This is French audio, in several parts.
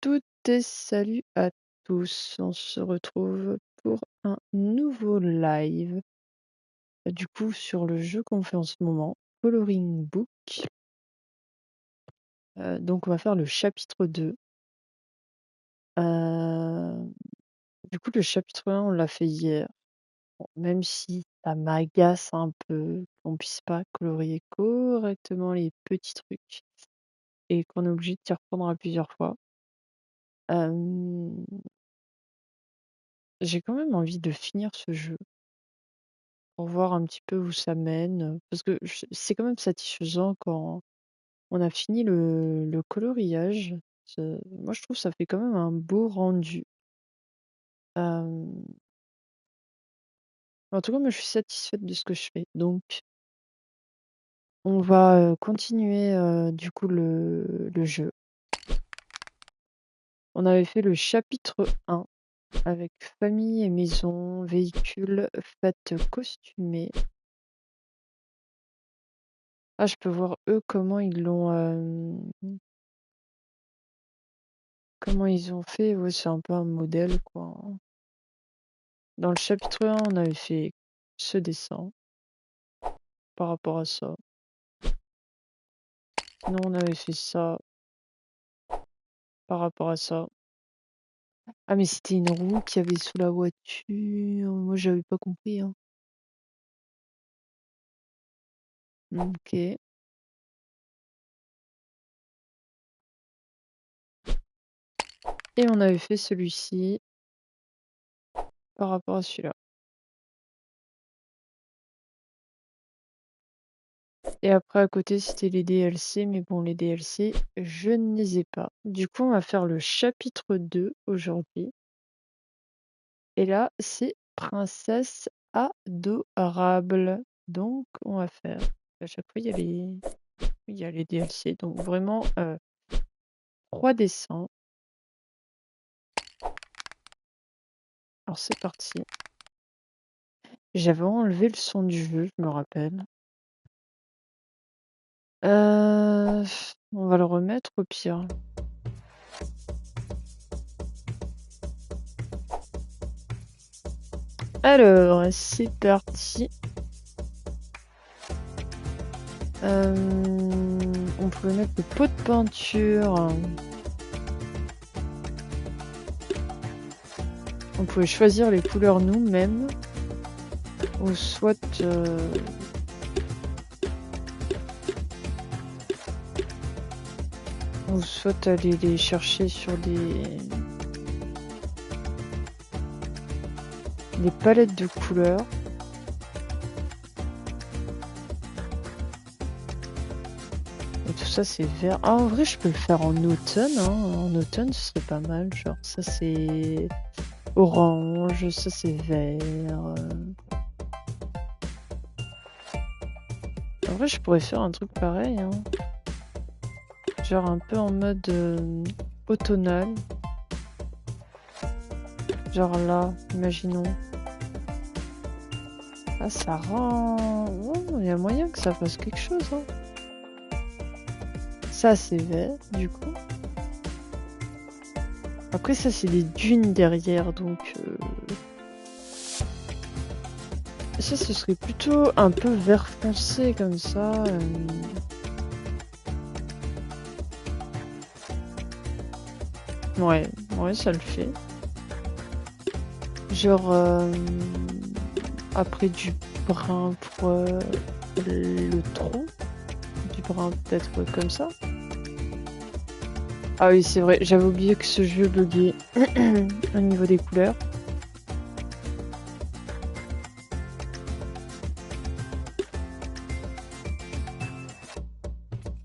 toutes et salut à tous. On se retrouve pour un nouveau live. Du coup, sur le jeu qu'on fait en ce moment, Coloring Book. Donc, on va faire le chapitre 2. Du coup, le chapitre 1, on l'a fait hier. Bon, même si ça m'agace un peu qu'on puisse pas colorier correctement les petits trucs et qu'on est obligé de s'y reprendre à plusieurs fois. J'ai quand même envie de finir ce jeu pour voir un petit peu où ça mène, parce que c'est quand même satisfaisant quand on a fini le coloriage. Moi, je trouve que ça fait quand même un beau rendu. En tout cas, moi, je suis satisfaite de ce que je fais. Donc, on va continuer du coup le jeu. On avait fait le chapitre 1 avec famille et maison, véhicule, fête costumée. Ah, je peux voir eux comment ils ont fait. Ouais, c'est un peu un modèle, quoi. Dans le chapitre 1, on avait fait ce dessin par rapport à ça. Sinon, on avait fait ça par rapport à ça. Ah, mais c'était une roue qu'il y avait sous la voiture. Moi, j'avais pas compris, hein. Ok. Et on avait fait celui-ci par rapport à celui-là. Et après, à côté, c'était les DLC. Mais bon, les DLC, je ne les ai pas. Du coup, on va faire le chapitre 2 aujourd'hui. Et là, c'est Princesse adorable. Donc, on va faire. À chaque fois, il y a les DLC. Donc, vraiment, 3 dessins. Alors, c'est parti. J'avais enlevé le son du jeu, je me rappelle. On va le remettre au pire. Alors, c'est parti. On pouvait mettre le pot de peinture. On pouvait choisir les couleurs nous-mêmes. Ou soit... ou soit aller les chercher sur des palettes de couleurs. Et tout ça, c'est vert. Ah, en vrai, je peux le faire en automne. Hein. En automne, ce serait pas mal. Genre, ça, c'est orange. Ça, c'est vert. En vrai, je pourrais faire un truc pareil. Hein. Genre, un peu en mode automnal. Genre là, imaginons. Ah, ça rend... Oh, il y a moyen que ça fasse quelque chose. Hein. Ça, c'est vert, du coup. Après, ça, c'est des dunes derrière, donc... Ça, ce serait plutôt un peu vert foncé, comme ça. Ouais, ça le fait. Genre... Après, du brun pour le tronc. Du brun, peut-être comme ça. Ah oui, c'est vrai, j'avais oublié que ce jeu buguait au niveau des couleurs.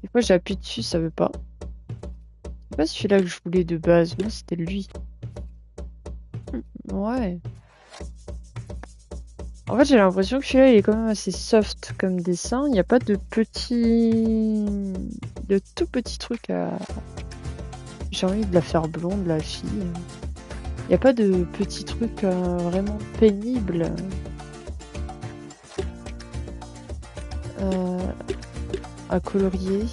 Des fois, j'appuie dessus, ça veut pas. C'est pas celui-là que je voulais de base, moi c'était lui. Ouais. En fait, j'ai l'impression que celui-là, il est quand même assez soft comme dessin. Il n'y a pas de tout petits trucs à... J'ai envie de la faire blonde, la fille. Il n'y a pas de petits trucs vraiment pénibles. À colorier.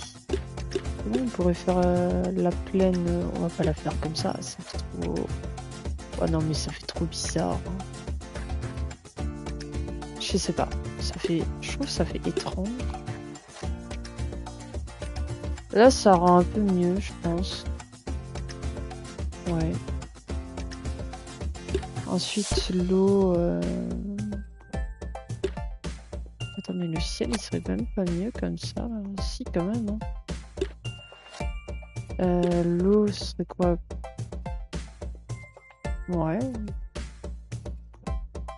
Comment on pourrait faire la plaine? On va pas la faire comme ça, c'est trop... Oh non mais ça fait trop bizarre. Hein. Je sais pas, ça fait... Je trouve que ça fait étrange. Là ça rend un peu mieux je pense. Ouais. Ensuite l'eau... Attends mais le ciel il serait même pas mieux comme ça. Si quand même. Hein. L'eau serait quoi? Ouais.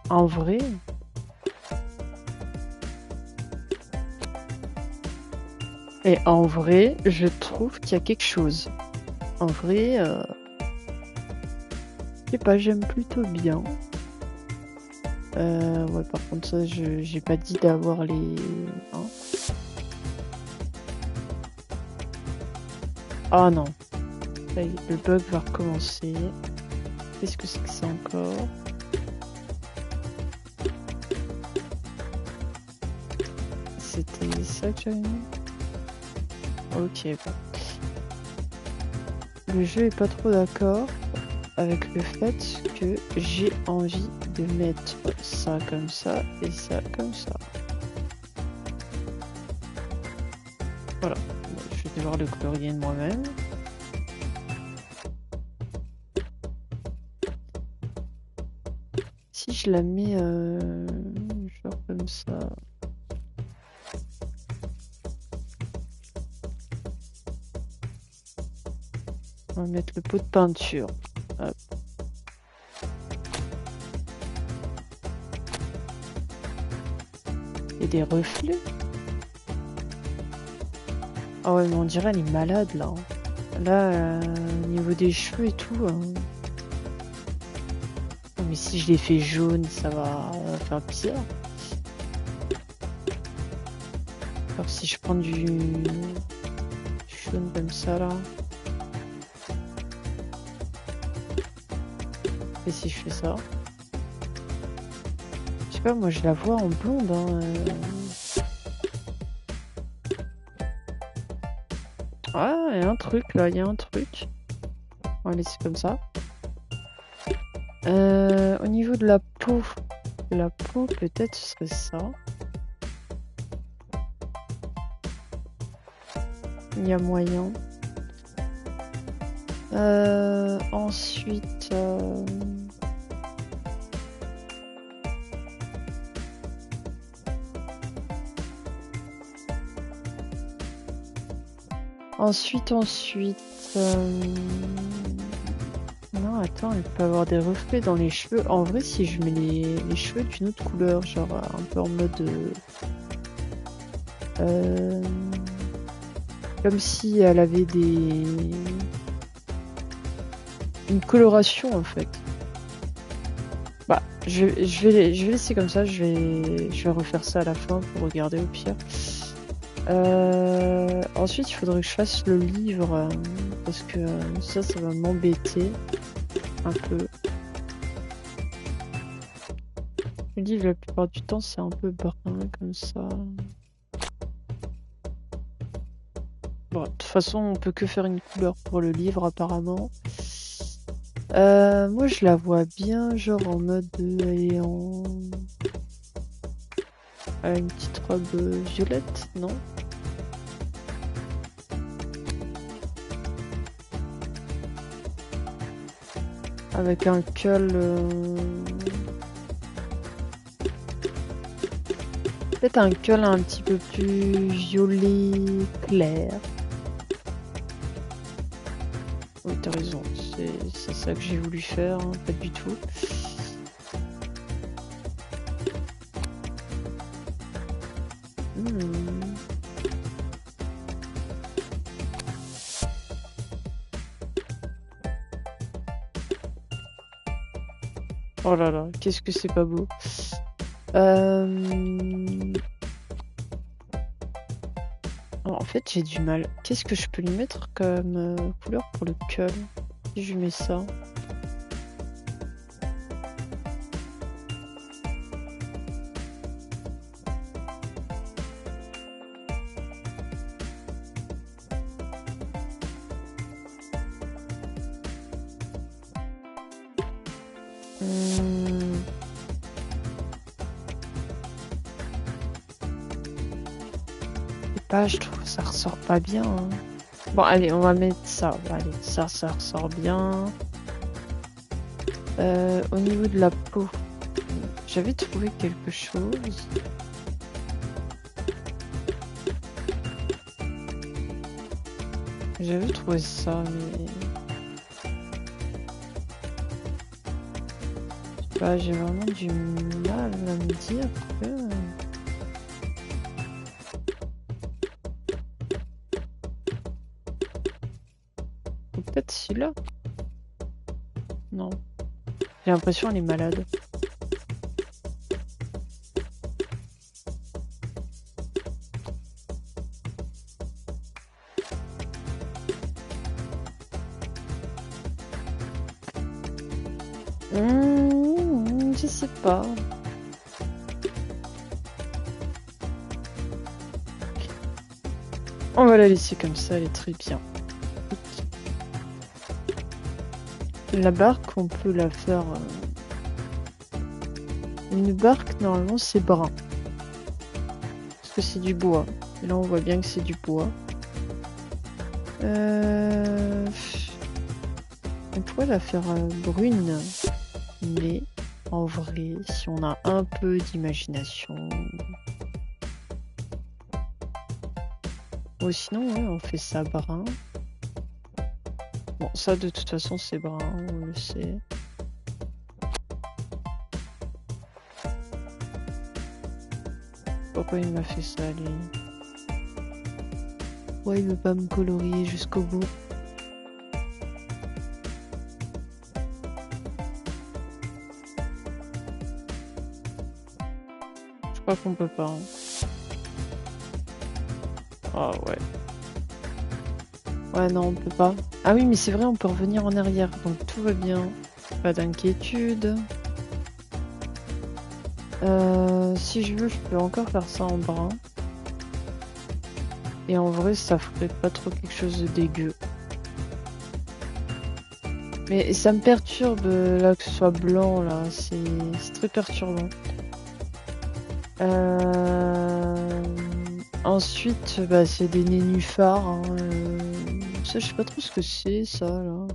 En vrai. Et en vrai, je trouve qu'il y a quelque chose. En vrai, je sais pas, j'aime plutôt bien. Ouais, par contre, ça, j'ai pas dit d'avoir les... Hein. Ah non. Ça y est, le bug va recommencer. Qu'est-ce que c'est que ça encore? C'était ça que j'avais mis? Ok, bon. Le jeu est pas trop d'accord avec le fait que j'ai envie de mettre ça comme ça et ça comme ça. Voilà. Bon, je vais devoir le colorier de moi-même. Si je la mets genre comme ça. On va mettre le pot de peinture. Hop. Et des reflets. Ah ouais, mais on dirait elle est malade là. Hein. Là, au niveau des cheveux et tout. Oh, mais si je les fais jaunes, ça va faire pire. Alors si je prends du jaune comme ça là. Et si je fais ça. Je sais pas, moi je la vois en blonde. Hein, Ah, il y a un truc là, il y a un truc. On va laisser comme ça. Au niveau de la peau peut-être ce serait ça. Il y a moyen. Ensuite... Ensuite... Non, attends, elle peut avoir des reflets dans les cheveux. En vrai, si je mets les cheveux d'une autre couleur, genre un peu en mode... comme si elle avait une coloration en fait. Bah, je vais laisser comme ça, je vais refaire ça à la fin pour regarder au pire. Ensuite, il faudrait que je fasse le livre parce que ça va m'embêter un peu. Le livre, la plupart du temps, c'est un peu brun comme ça. Bon, de toute façon, on peut que faire une couleur pour le livre apparemment. Moi, je la vois bien, genre en mode elle est en une petite robe violette, non? Avec un col. Peut-être un col un petit peu plus violet clair. Oui, t'as raison, c'est ça que j'ai voulu faire, hein, pas du tout. Oh là là, qu'est-ce que c'est pas beau. En fait, j'ai du mal. Qu'est-ce que je peux lui mettre comme couleur pour le col? Si je lui mets ça. Hmm. Je sais pas, je trouve que ça ressort pas bien, hein. Bon, allez, on va mettre ça. Allez, ça ressort bien. Au niveau de la peau, j'avais trouvé quelque chose. J'avais trouvé ça, mais... je sais pas, j'ai vraiment du mal à me dire que... Ou peut-être celui-là. Non. J'ai l'impression qu'elle est malade. Je sais pas. On va la laisser comme ça, elle est très bien. La barque, on peut la faire... Une barque, normalement, c'est brun. Parce que c'est du bois. Et là, on voit bien que c'est du bois. On pourrait la faire brune. Mais, en vrai, si on a un peu d'imagination... Ou sinon, ouais, on fait ça brun. Bon, ça, de toute façon, c'est brun, on le sait. Pourquoi il m'a fait ça, lui? Ouais, il veut pas me colorier jusqu'au bout. Je crois qu'on peut pas. Hein. Ah ouais. Ouais, non, on peut pas. Ah oui, mais c'est vrai, on peut revenir en arrière, donc tout va bien. Pas d'inquiétude. Si je veux, je peux encore faire ça en brun. Et en vrai, ça ferait pas trop quelque chose de dégueu. Mais ça me perturbe là que ce soit blanc là, c'est très perturbant. Ensuite, bah, c'est des nénuphars. Hein, ça, je sais pas trop ce que c'est ça là.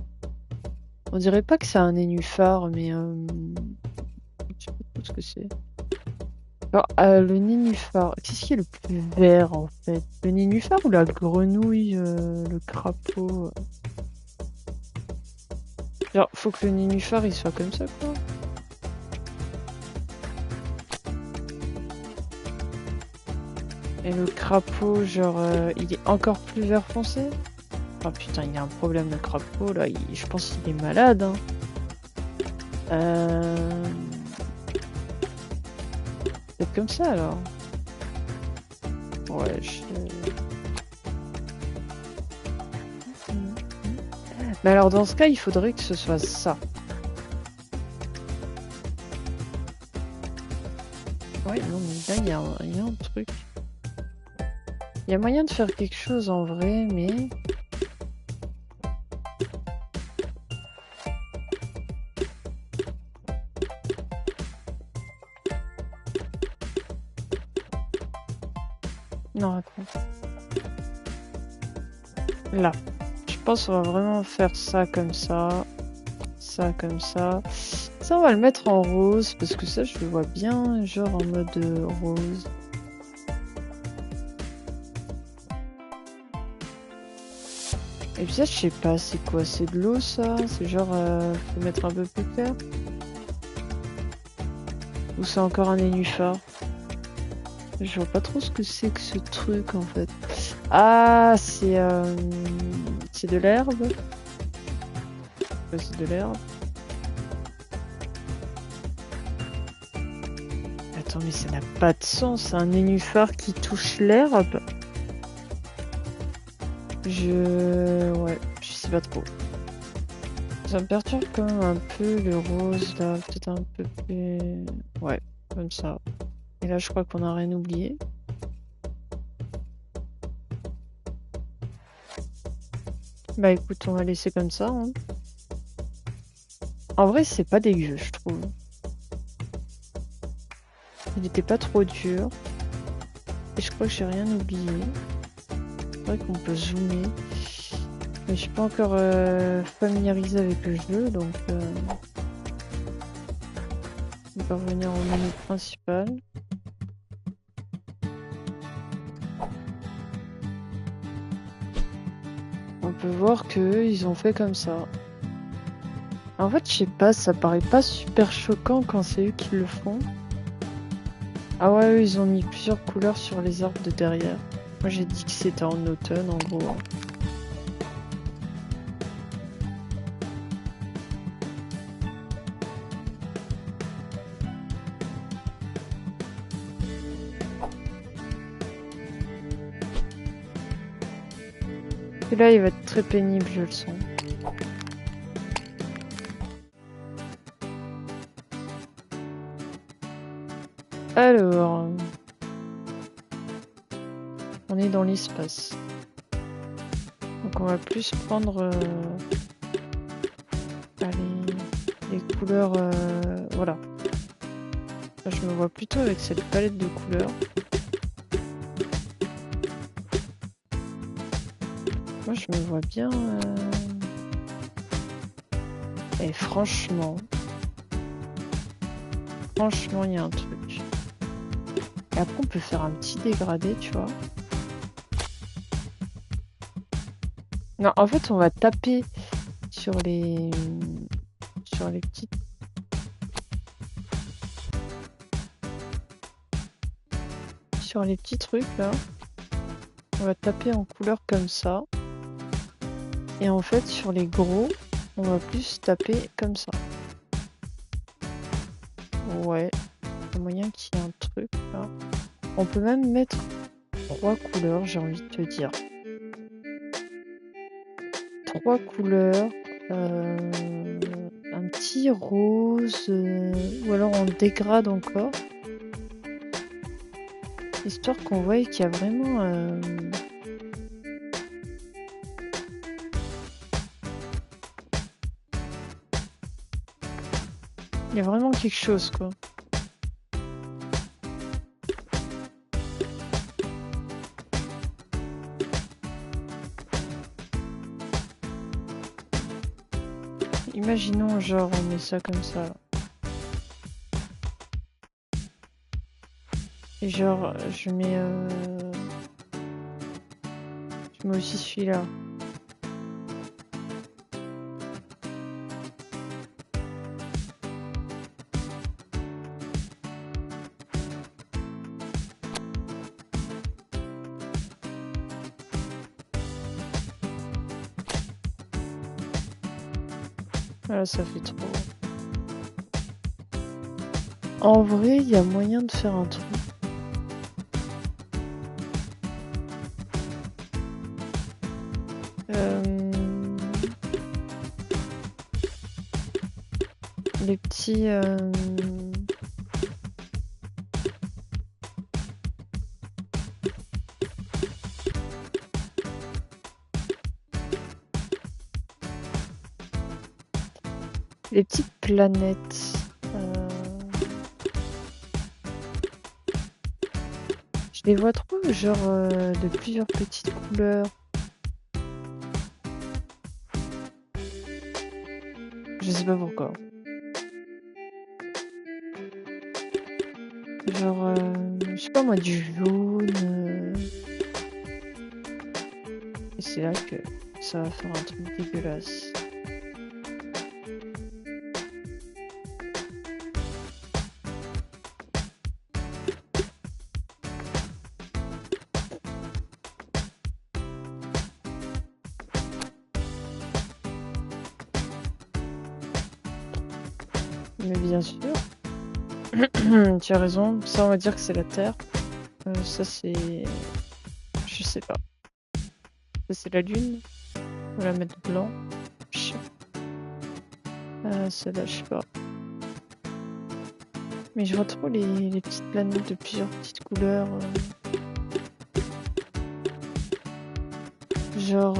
On dirait pas que c'est un nénuphar, mais je sais pas trop ce que c'est. Alors, le nénuphar, qu'est-ce qui est le plus vert en fait? Le nénuphar ou la grenouille, le crapaud? Genre, faut que le nénuphar il soit comme ça quoi. Et le crapaud, genre, il est encore plus vert foncé? Oh putain, il y a un problème le crapaud là, je pense qu'il est malade. Hein. C'est comme ça alors. Ouais, Mais alors dans ce cas, il faudrait que ce soit ça. Ouais, non, mais là, il y a un truc. Il y a moyen de faire quelque chose en vrai, mais... Non, attends. Là. Je pense qu'on va vraiment faire ça comme ça. Ça comme ça. Ça, on va le mettre en rose, parce que ça, je le vois bien, genre en mode rose. Et puis ça, je sais pas, c'est quoi? C'est de l'eau, ça? C'est genre, faut mettre un peu plus clair? Ou c'est encore un nénuphar? Je vois pas trop ce que c'est que ce truc, en fait. Ah, c'est de l'herbe? Ouais, c'est de l'herbe. Attends, mais ça n'a pas de sens, c'est un nénuphar qui touche l'herbe? Ouais, je sais pas trop. Ça me perturbe quand même un peu le rose là, peut-être un peu plus... Ouais, comme ça. Et là je crois qu'on a rien oublié. Bah écoute, on va laisser comme ça. Hein. En vrai, c'est pas dégueu, je trouve. Il était pas trop dur. Et je crois que j'ai rien oublié. C'est vrai qu'on peut zoomer. Mais je suis pas encore familiarisée avec le jeu, donc on va revenir au menu principal. On peut voir que ils ont fait comme ça. En fait, je sais pas, ça paraît pas super choquant quand c'est eux qui le font. Ah ouais, eux, ils ont mis plusieurs couleurs sur les arbres de derrière. Moi, j'ai dit que c'était en automne, en gros. Et là, il va être très pénible, je le sens. Alors, on est dans l'espace. Donc on va plus prendre allez, les couleurs. Voilà. Là, je me vois plutôt avec cette palette de couleurs. Moi, je me vois bien. Et franchement, il y a un truc. Et après, on peut faire un petit dégradé, tu vois. Non, en fait, on va taper sur les petites. Sur les petits trucs là. On va taper en couleur comme ça. Et en fait, sur les gros, on va plus taper comme ça. Ouais. Il y a moyen qu'il y ait un truc là. On peut même mettre 3 couleurs, j'ai envie de te dire. 3 couleurs. Un petit rose. Ou alors on dégrade encore. Histoire qu'on voie qu'il y a vraiment... il y a vraiment quelque chose, quoi. Imaginons, genre, on met ça comme ça. Et genre, je mets aussi celui-là. Voilà, ça fait trop. En vrai, il y a moyen de faire un truc. Les petits... les petites planètes. Je les vois trop, genre, de plusieurs petites couleurs. Je sais pas pourquoi. Genre, je sais pas moi, du jaune. Et c'est là que ça va faire un truc dégueulasse. Mais bien sûr. Tu as raison, ça on va dire que c'est la Terre. Ça c'est... Je sais pas. Ça c'est la Lune. On va la mettre blanc. Celle-là, je sais pas. Mais je vois trop les petites planètes de plusieurs petites couleurs. Genre...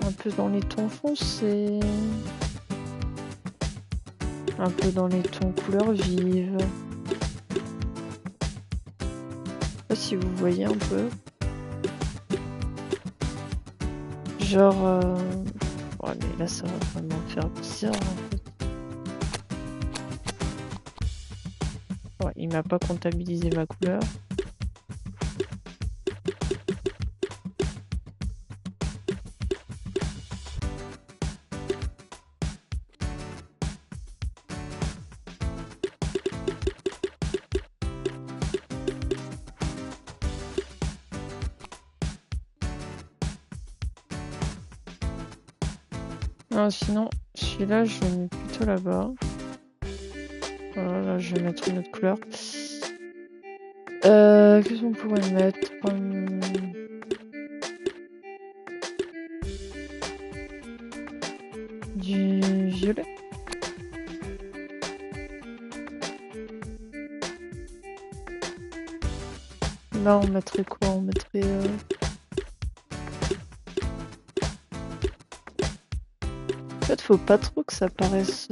un peu peu dans les tons foncés. Un peu dans les tons couleurs vives. Je sais pas si vous voyez un peu. Genre... Ouais, mais là, ça va vraiment faire bizarre, en fait. Ouais, il m'a pas comptabilisé ma couleur. Non, sinon, celui-là, je le mets plutôt là-bas. Voilà, là, je vais mettre une autre couleur. Qu'est-ce qu'on pourrait mettre? Du violet. Là, on mettrait quoi? On mettrait... En fait, faut pas trop que ça paraisse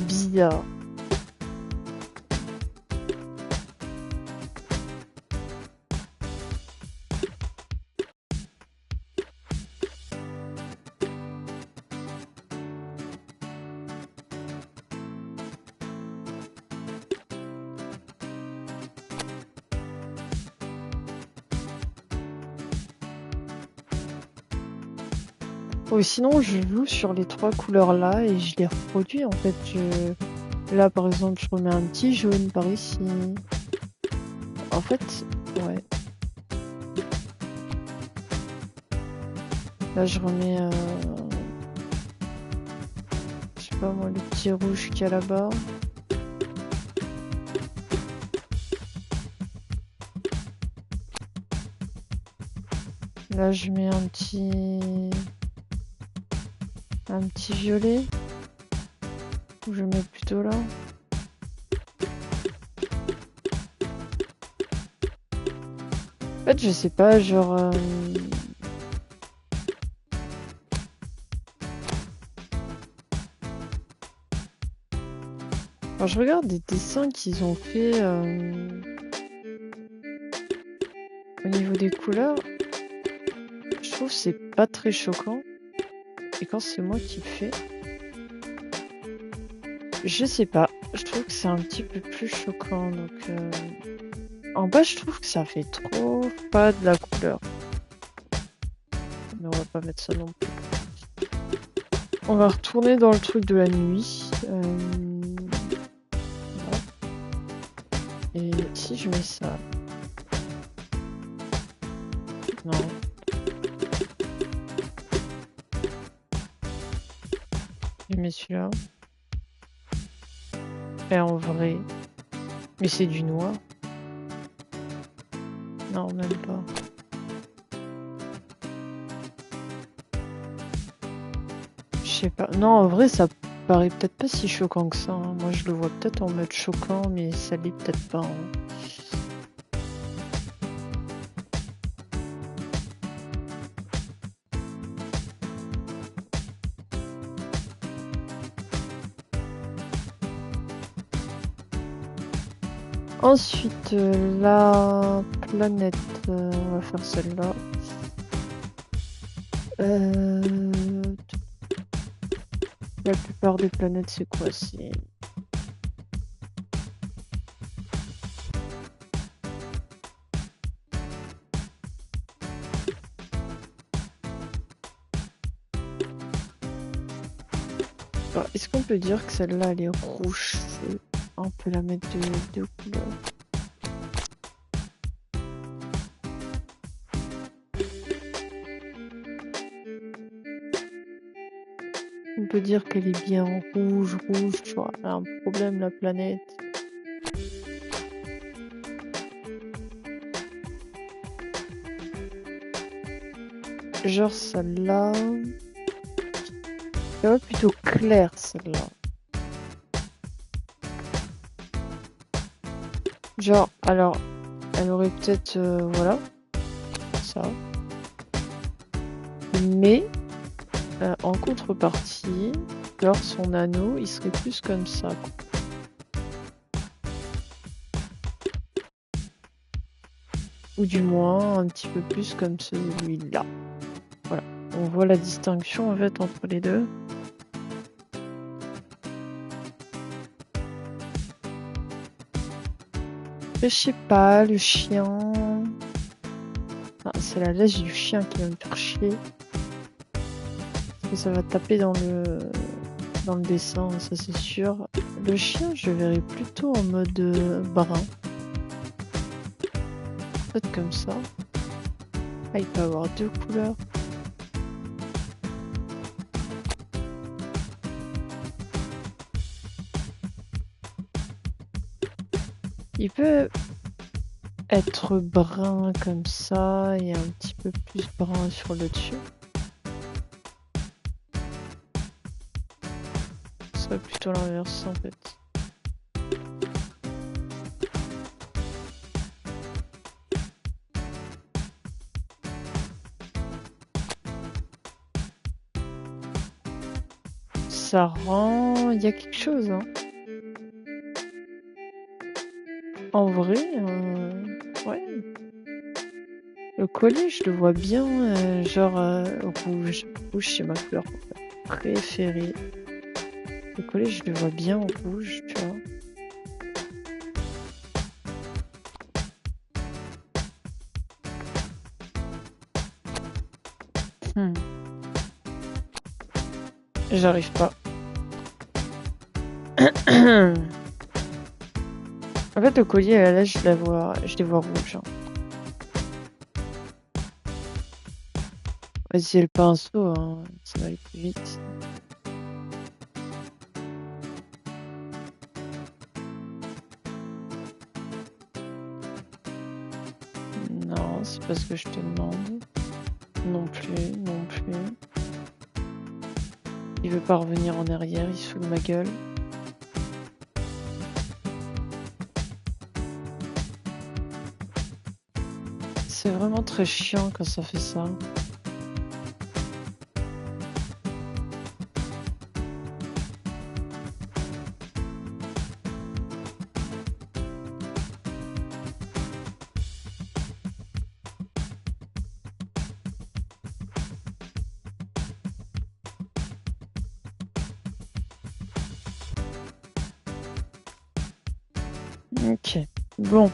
bizarre. Ou sinon, je joue sur les trois couleurs là et je les reproduis. En fait, là, par exemple, je remets un petit jaune par ici. En fait, ouais. Là, je remets, je sais pas moi, le petit rouge qu'il y a là-bas. Là, je mets un petit violet. Ou je mets plutôt là. En fait, je sais pas, genre... Quand je regarde des dessins qu'ils ont fait au niveau des couleurs, je trouve que c'est pas très choquant. Et quand c'est moi qui le fais, je sais pas, je trouve que c'est un petit peu plus choquant. Donc, en bas, je trouve que ça fait trop pas de la couleur. Mais on va pas mettre ça non plus. On va retourner dans le truc de la nuit. Voilà. Et si je mets ça... Non. Je mets celui-là. Et en vrai... Mais c'est du noir. Non, même pas. Je sais pas. Non, en vrai, ça paraît peut-être pas si choquant que ça. Hein. Moi, je le vois peut-être en mode choquant, mais ça l'est peut-être pas. Hein. Ensuite, la planète, on va faire celle-là. La plupart des planètes, c'est quoi? C'est... Est-ce qu'on peut dire que celle-là, elle est rouge? On peut la mettre de deux couleurs. On peut dire qu'elle est bien rouge, tu vois. Elle a un problème, la planète. Genre celle-là... Elle va plutôt claire, celle-là. Genre, alors, elle aurait peut-être... voilà. ça. Mais en contrepartie, genre son anneau, il serait plus comme ça, quoi. Ou du moins un petit peu plus comme celui-là. Voilà. On voit la distinction en fait entre les deux. Je sais pas, le chien... Enfin, c'est la laisse du chien qui va me faire chier. Parce que ça va taper dans le dessin, ça c'est sûr. Le chien, je le verrai plutôt en mode brun. Peut-être comme ça. Ah, il peut avoir deux couleurs. Il peut être brun comme ça et un petit peu plus brun sur le dessus. Ce serait plutôt l'inverse en fait. Ça rend... Il y a quelque chose, hein. En vrai, ouais. Le collier, je le vois bien, genre rouge. Rouge, c'est ma couleur préférée. Le collier, je le vois bien en rouge, tu vois. J'arrive pas. En fait, le collier, là, je les vois rouge, hein. Vas-y, le pinceau, hein, ça va aller plus vite. Non, c'est pas ce que je te demande. Non plus, non plus. Il veut pas revenir en arrière, il se fout de ma gueule. C'est vraiment très chiant quand ça fait ça. Ok, bon.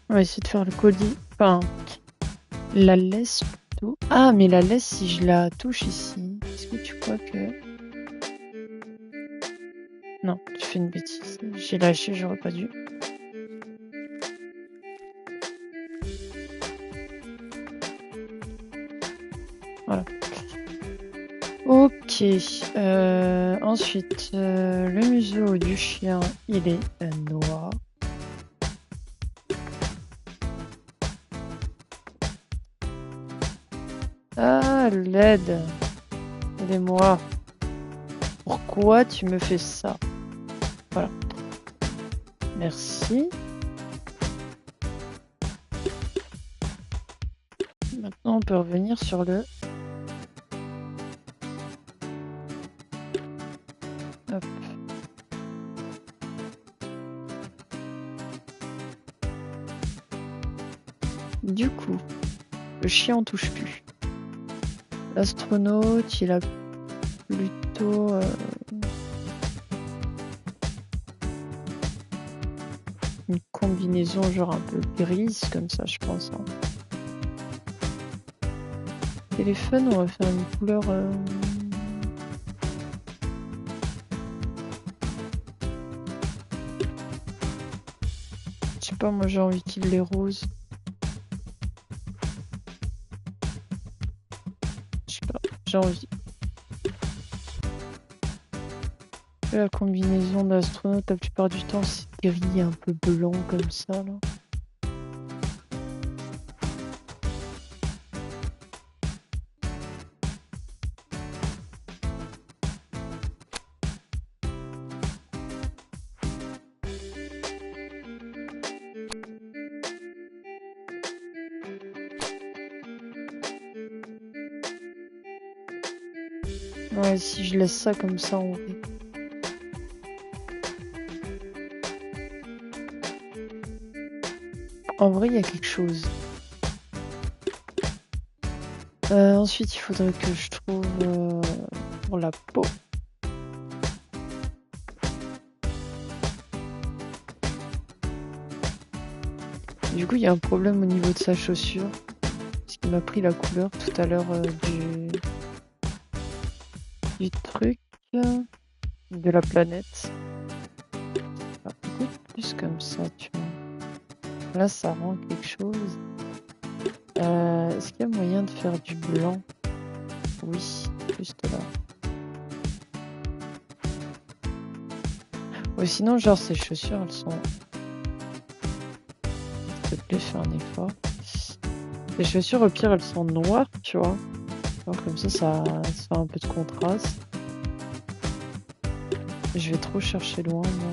On va essayer de faire le collier. Enfin, la laisse plutôt. Ah, mais la laisse, si je la touche ici, est-ce que tu crois que... Non, tu fais une bêtise. J'ai lâché, j'aurais pas dû. Voilà. Ok. Ensuite, le museau du chien, il est noir. Ah, l'aide. Aidez-moi. Pourquoi tu me fais ça? Voilà. Merci. Maintenant, on peut revenir sur le... Hop. Du coup, le chien on touche plus. L'astronaute, il a plutôt... une combinaison genre un peu grise comme ça, je pense. Hein. Téléphone, on va faire une couleur... Je sais pas, moi j'ai envie qu'il les rose. Je sais pas, j'ai envie. La combinaison d'astronaute, la plupart du temps, c'est gris, un peu blanc comme ça, là. Ouais, si je laisse ça comme ça en vrai. En vrai, il y a quelque chose. Ensuite, il faudrait que je trouve pour la peau. Du coup, il y a un problème au niveau de sa chaussure. Parce qu'il m'a pris la couleur tout à l'heure du truc de la planète. Ah, écoute, plus comme ça, tu vois. Là, ça rend quelque chose. Est-ce qu'il y a moyen de faire du blanc? Oui, juste là. Ou sinon, genre, ces chaussures, elles sont... S'il te plaît, fais un effort. Les chaussures, au pire, elles sont noires, tu vois. Alors, comme ça fait un peu de contraste. Je vais trop chercher loin, moi.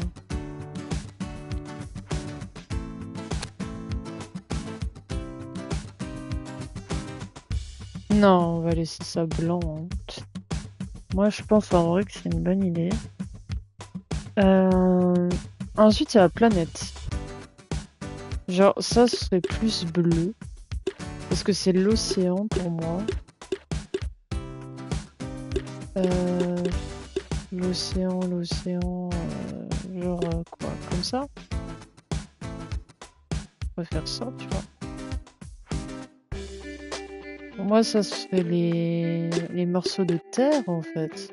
Non, on va laisser ça blanc, hein. Moi, je pense en vrai que c'est une bonne idée. Ensuite, il y a la planète. Genre, ça serait plus bleu. Parce que c'est l'océan pour moi. L'océan, genre quoi, comme ça? On va faire ça, tu vois. Pour moi, ça serait les morceaux de terre, en fait.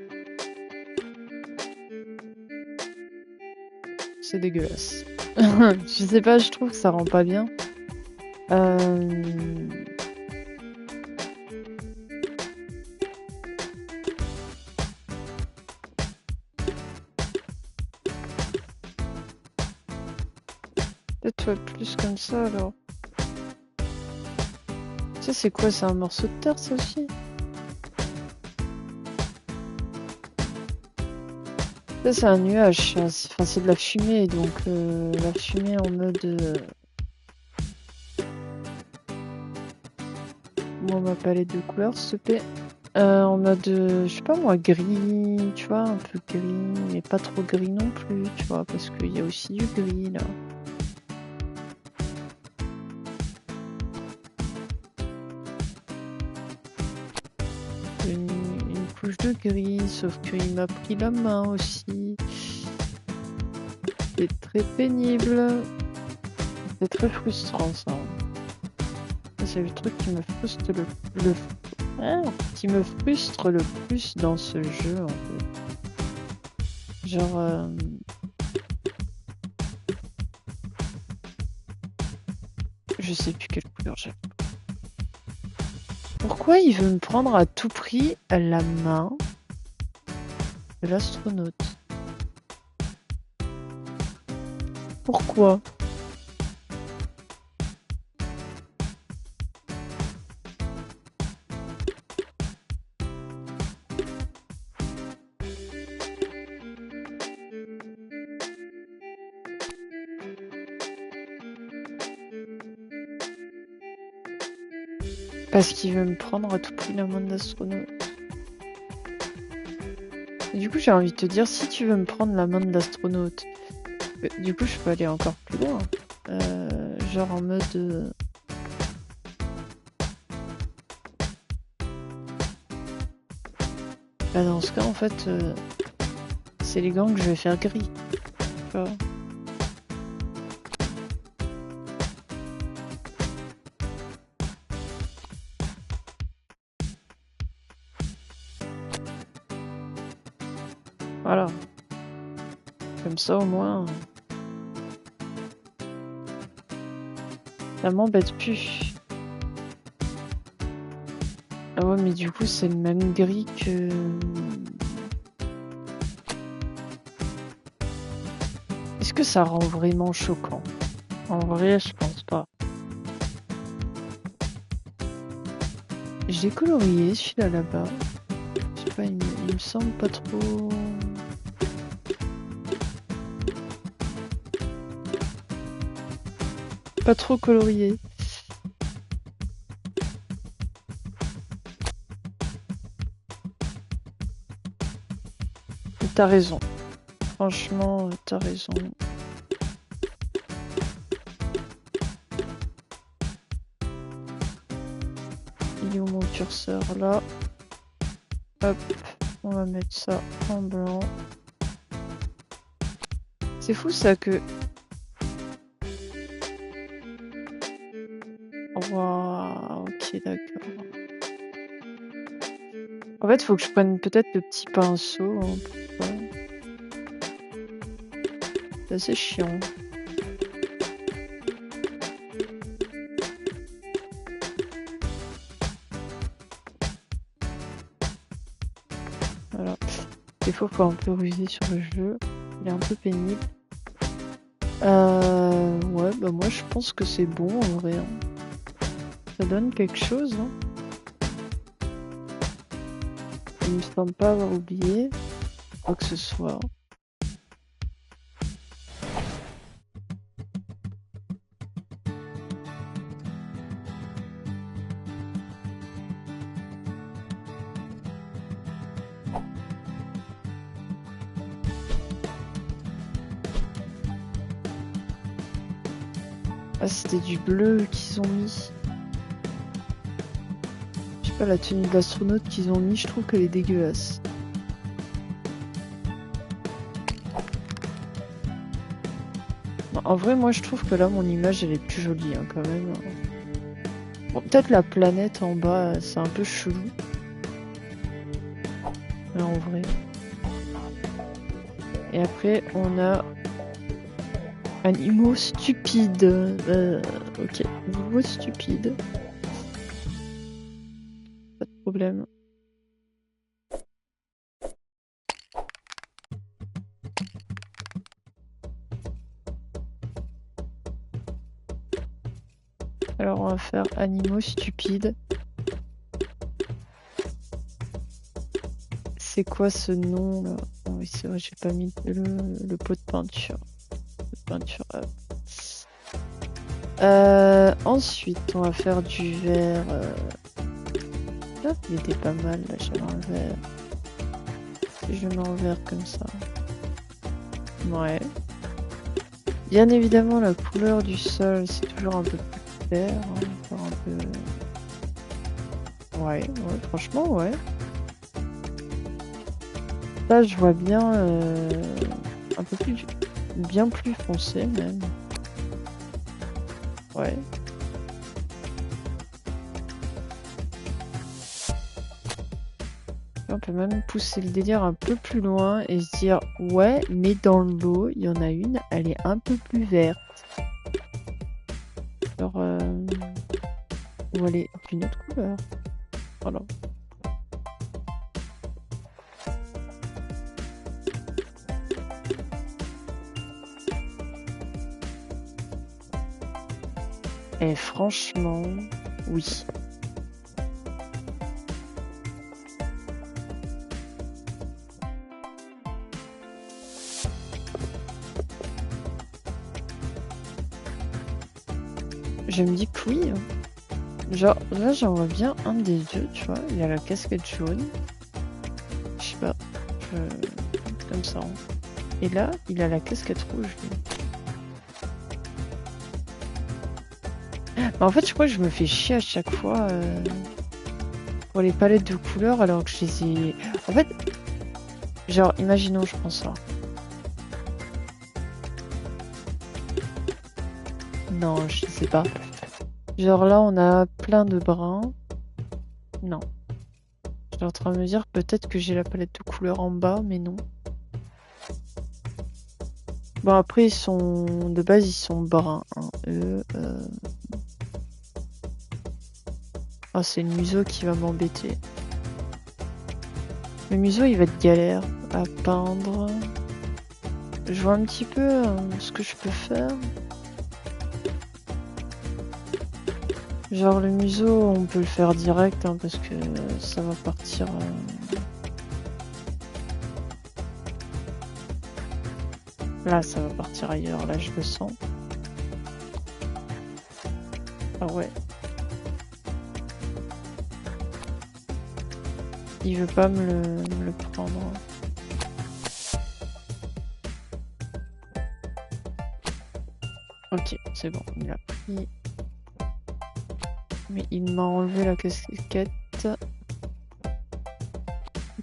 C'est dégueulasse. Je sais pas, je trouve que ça rend pas bien. Peut-être ouais, plus comme ça, alors. Ça, c'est quoi? C'est un morceau de terre, ça aussi? Ça, c'est un nuage. Enfin, c'est de la fumée, donc la fumée en mode... Moi, ma palette de couleurs, s'il te plaît. En mode, je sais pas moi, gris, tu vois, un peu gris, mais pas trop gris non plus, tu vois, parce qu'il y a aussi du gris, là. Une couche de gris, sauf qu'il m'a pris la main aussi. C'est très pénible. C'est très frustrant, ça. C'est le truc qui me frustre qui me frustre le plus dans ce jeu, en fait. Genre, je sais plus quelle couleur j'ai. Pourquoi il veut me prendre à tout prix la main de l'astronaute? Pourquoi? Parce qu'il veut me prendre à tout prix la main de l'astronaute. Et du coup, j'ai envie de te dire, si tu veux me prendre la main de l'astronaute, du coup, je peux aller encore plus loin. Genre en mode... Bah dans ce cas, en fait, c'est les gants que je vais faire gris. Tu vois. Voilà. Comme ça, au moins... Ça m'embête plus. Ah ouais, mais du coup, c'est le même gris que... Est-ce que ça rend vraiment choquant? En vrai, je pense pas. J'ai colorié celui-là là-bas. Je sais pas, il me semble pas trop... Pas trop colorié. T'as raison. Franchement, t'as raison. Il est où mon curseur là? Hop, on va mettre ça en blanc. C'est fou ça que... Waouh, ok d'accord. En fait, faut que je prenne peut-être le petit pinceau. Hein, c'est assez chiant. Voilà. Des fois, faut un peu ruser sur le jeu. Il est un peu pénible. Ouais, bah moi je pense que c'est bon en vrai. Hein. Ça donne quelque chose. Hein. Il me semble pas avoir oublié quoi que ce soit. Ah, c'était du bleu qu'ils ont mis. Je sais pas, la tenue de l'astronaute qu'ils ont mis, je trouve qu'elle est dégueulasse. Non, en vrai, moi je trouve que là, mon image, elle est plus jolie hein, quand même. Bon, peut-être la planète en bas, c'est un peu chelou. Mais en vrai. Et après, on a animaux stupides. Ok, animaux stupides. Pas de problème. Alors on va faire animaux stupides. C'est quoi ce nom là? Oh, oui c'est vrai, j'ai pas mis le pot de peinture. Ensuite on va faire du vert. Hop, il était pas mal là, j'avais un vert. Si je le mets en vert comme ça. Ouais. Bien évidemment la couleur du sol c'est toujours un peu plus clair. Hein, encore un peu... Ouais, franchement ouais. Là je vois bien un peu plus... bien plus foncé même. Ouais. On peut même pousser le délire un peu plus loin et se dire ouais mais dans l'eau il y en a une, elle est un peu plus verte. Genre ou elle est d'une autre couleur. Voilà. Et franchement, oui. Je me dis que oui. Genre, là, j'en vois bien un des deux, tu vois. Il a la casquette jaune. Je sais pas. Comme ça. Hein. Et là, il a la casquette rouge. Bah, en fait, je crois que je me fais chier à chaque fois pour les palettes de couleurs alors que je les ai... En fait, genre, imaginons, je prends ça. Non, je sais pas. Genre là, on a plein de bruns. Non. Je suis en train de me dire peut-être que j'ai la palette de couleurs en bas, mais non. Bon, après, ils sont... De base, ils sont bruns. Hein. Ah, c'est le museau qui va m'embêter. Le museau, il va être galère à peindre. Je vois un petit peu ce que je peux faire. Genre le museau, on peut le faire direct hein, parce que ça va partir. Là, ça va partir ailleurs. Là, je le sens. Ah ouais. Il veut pas me le prendre. Ok, c'est bon, il a pris. Mais il m'a enlevé la casquette.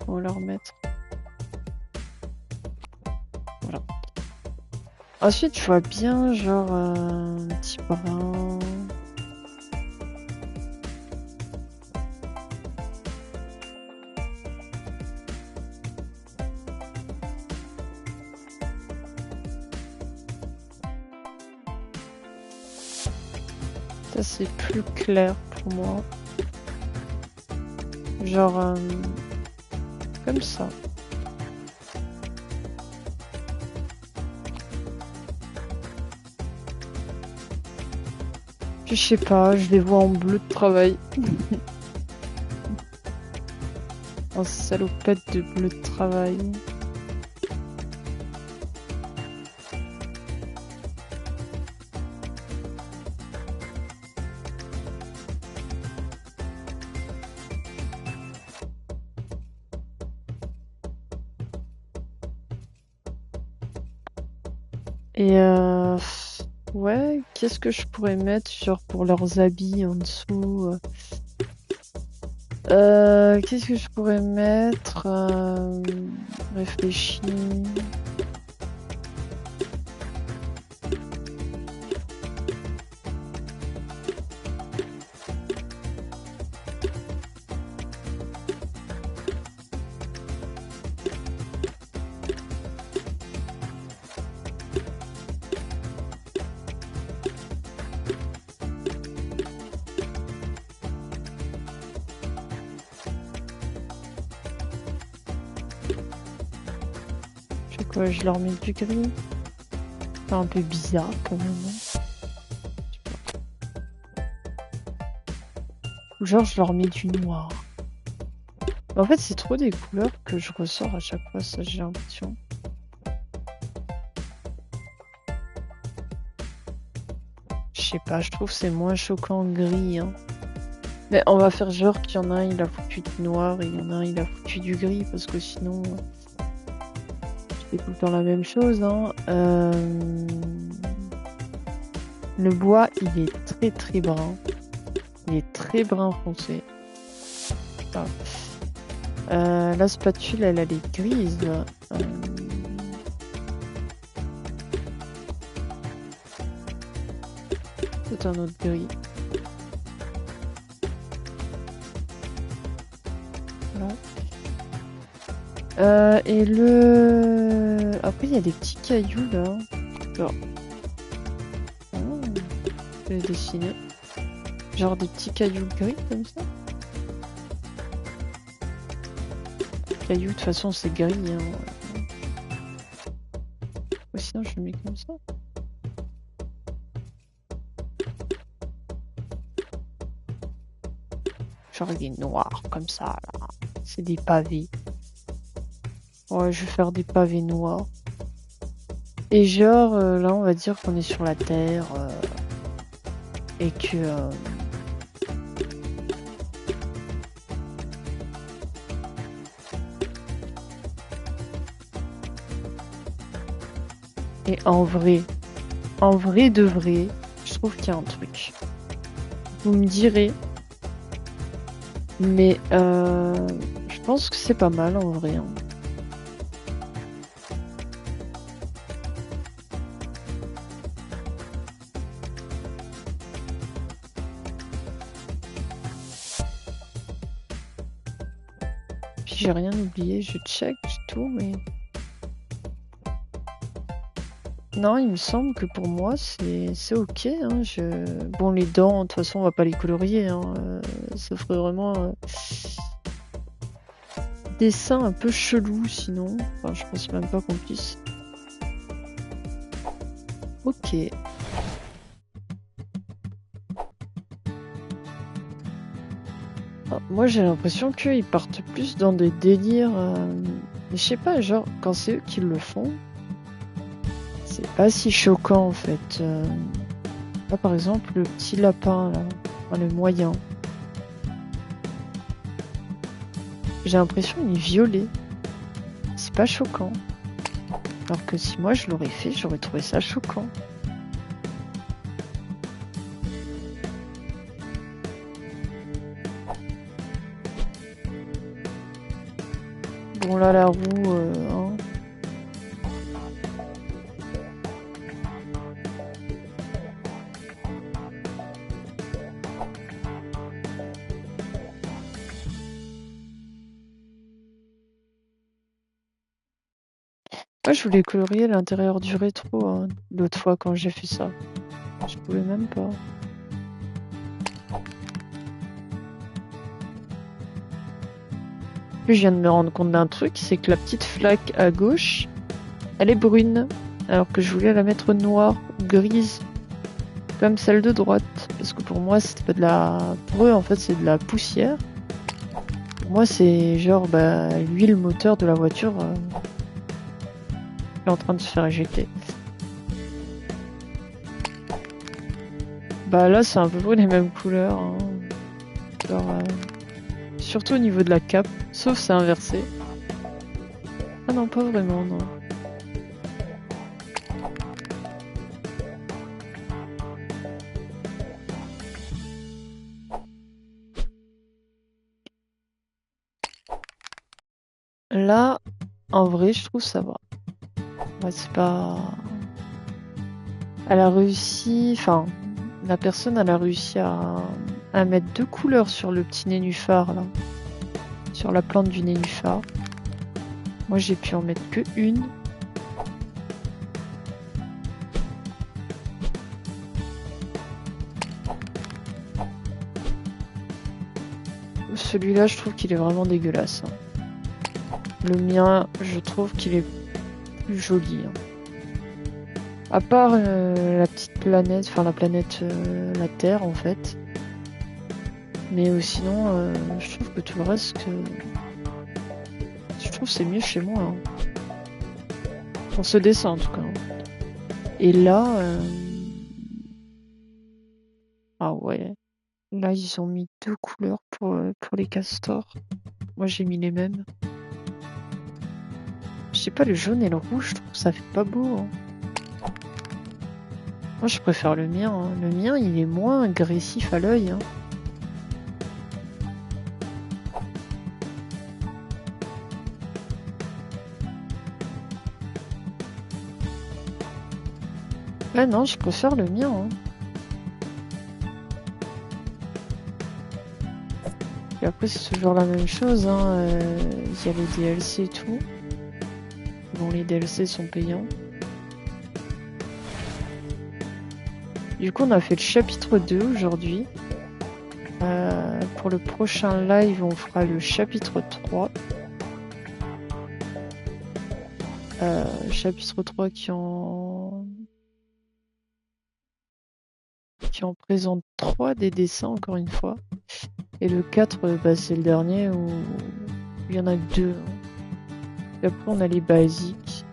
On va la remettre. Voilà. Ensuite, je vois bien, genre, un petit brun. Ça, c'est plus clair pour moi. Genre, comme ça. Puis, je sais pas, je les vois en bleu de travail. En salopette de bleu de travail. Et ouais, qu'est-ce que je pourrais mettre genre pour leurs habits en dessous qu'est-ce que je pourrais mettre réfléchis. Je sais quoi, je leur mets du gris. C'est un peu bizarre quand même. Ou genre je leur mets du noir. En fait, c'est trop des couleurs que je ressors à chaque fois, ça j'ai l'impression. Je sais pas, je trouve que c'est moins choquant gris. Hein. Mais on va faire genre qu'il y en a un, il a foutu du noir et il y en a un, il a foutu du gris parce que sinon, c'est tout le temps la même chose. Hein. Le bois, il est très très brun. Il est très brun foncé. Ah. La spatule, elle est grise. C'est un autre gris. Voilà. Et le... Après, il y a des petits cailloux, là. Genre... Oh, je vais dessiner. Genre des petits cailloux gris, comme ça. Cailloux, de toute façon, c'est gris. Hein. Ou sinon, je le mets comme ça. Genre, il est noir, comme ça, là. C'est des pavés. Ouais, je vais faire des pavés noirs. Et genre, là, on va dire qu'on est sur la terre. Et que... Et en vrai de vrai, je trouve qu'il y a un truc. Vous me direz, mais je pense que c'est pas mal en vrai. Hein. Puis j'ai rien oublié, je check tout, mais... Non, il me semble que pour moi, c'est ok. Hein. Bon, les dents, de toute façon, on va pas les colorier. Hein. Ça ferait vraiment... dessin un peu chelou, sinon. Enfin, je pense même pas qu'on puisse. Ok. Moi, j'ai l'impression qu'ils partent plus dans des délires... Mais je sais pas, genre, quand c'est eux qui le font... C'est pas si choquant en fait. Là par exemple le petit lapin là, enfin, le moyen. J'ai l'impression qu'il est violet. C'est pas choquant. Alors que si moi je l'aurais fait, j'aurais trouvé ça choquant. Bon là la roue, hein. Moi je voulais colorier l'intérieur du rétro, hein, l'autre fois quand j'ai fait ça. Je pouvais même pas. Puis je viens de me rendre compte d'un truc, c'est que la petite flaque à gauche, elle est brune, alors que je voulais la mettre noire, grise, comme celle de droite. Parce que pour moi, c'était pas de la... Pour eux, en fait, c'est de la poussière. Pour moi, c'est genre, bah, l'huile moteur de la voiture est en train de se faire éjecter. Bah là, c'est à peu près les mêmes couleurs. Hein. Genre, surtout au niveau de la cape, sauf c'est inversé. Ah non, pas vraiment, non. Là, en vrai, je trouve ça va. Ouais, c'est pas... Elle a réussi... Enfin, la personne, elle a réussi à mettre 2 couleurs sur le petit nénuphar, là. Sur la plante du nénuphar. Moi, j'ai pu en mettre que une. Celui-là, je trouve qu'il est vraiment dégueulasse. Hein. Le mien, je trouve qu'il est plus joli. Hein. À part la petite planète, enfin la planète, la Terre en fait. Mais sinon, je trouve que tout le reste, je trouve que c'est mieux chez moi. Hein. Pour ce dessin en tout cas. Et là, ah ouais. Là, ils ont mis 2 couleurs pour les castors. Moi, j'ai mis les mêmes. Je sais pas, le jaune et le rouge, je trouve que ça fait pas beau. Hein. Moi, je préfère le mien. Hein. Le mien, il est moins agressif à l'œil. Hein. Ah non, je préfère le mien. Hein. Et après, c'est toujours la même chose. Hein. Y a les DLC et tout. Bon, les DLC sont payants. Du coup, on a fait le chapitre 2 aujourd'hui. Pour le prochain live, on fera le chapitre 3. Chapitre 3 qui en présente 3 des dessins, encore une fois. Et le 4, bah, c'est le dernier où il y en a que 2. Et après, on a les basiques.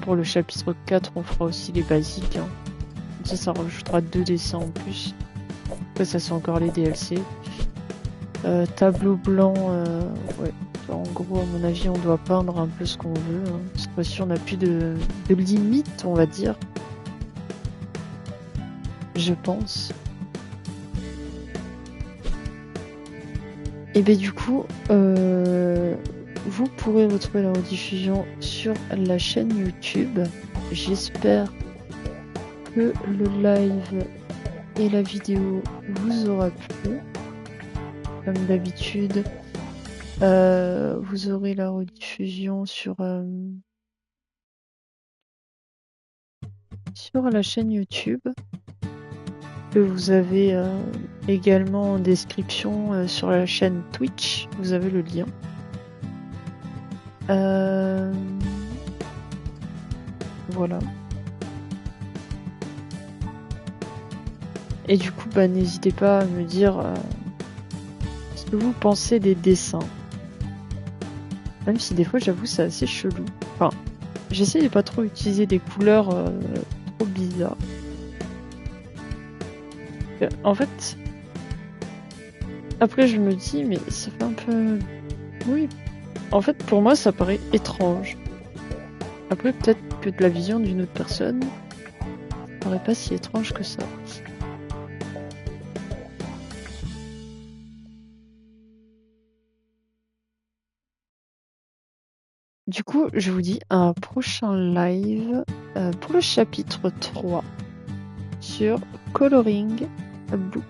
Pour le chapitre 4, on fera aussi les basiques. Hein. Ça rajoutera 2 dessins en plus. Après, ça, c'est encore les DLC. Tableau blanc, ouais. En gros, à mon avis, on doit peindre un peu ce qu'on veut. Hein. Cette fois-ci, on n'a plus de limite, on va dire. Je pense. Et bien du coup, vous pourrez retrouver la rediffusion sur la chaîne YouTube. J'espère que le live et la vidéo vous aura plu. Comme d'habitude, vous aurez la rediffusion sur la chaîne YouTube. Que vous avez également en description sur la chaîne Twitch. Vous avez le lien. Voilà. Et du coup, bah, n'hésitez pas à me dire ce que vous pensez des dessins. Même si des fois, j'avoue, c'est assez chelou. Enfin, j'essaie de pas trop utiliser des couleurs trop bizarres. En fait, après, je me dis, mais ça fait un peu... Oui. En fait, pour moi, ça paraît étrange. Après, peut-être que de la vision d'une autre personne, ça paraît pas si étrange que ça. Du coup, je vous dis à un prochain live pour le chapitre 3 sur Coloring Blue.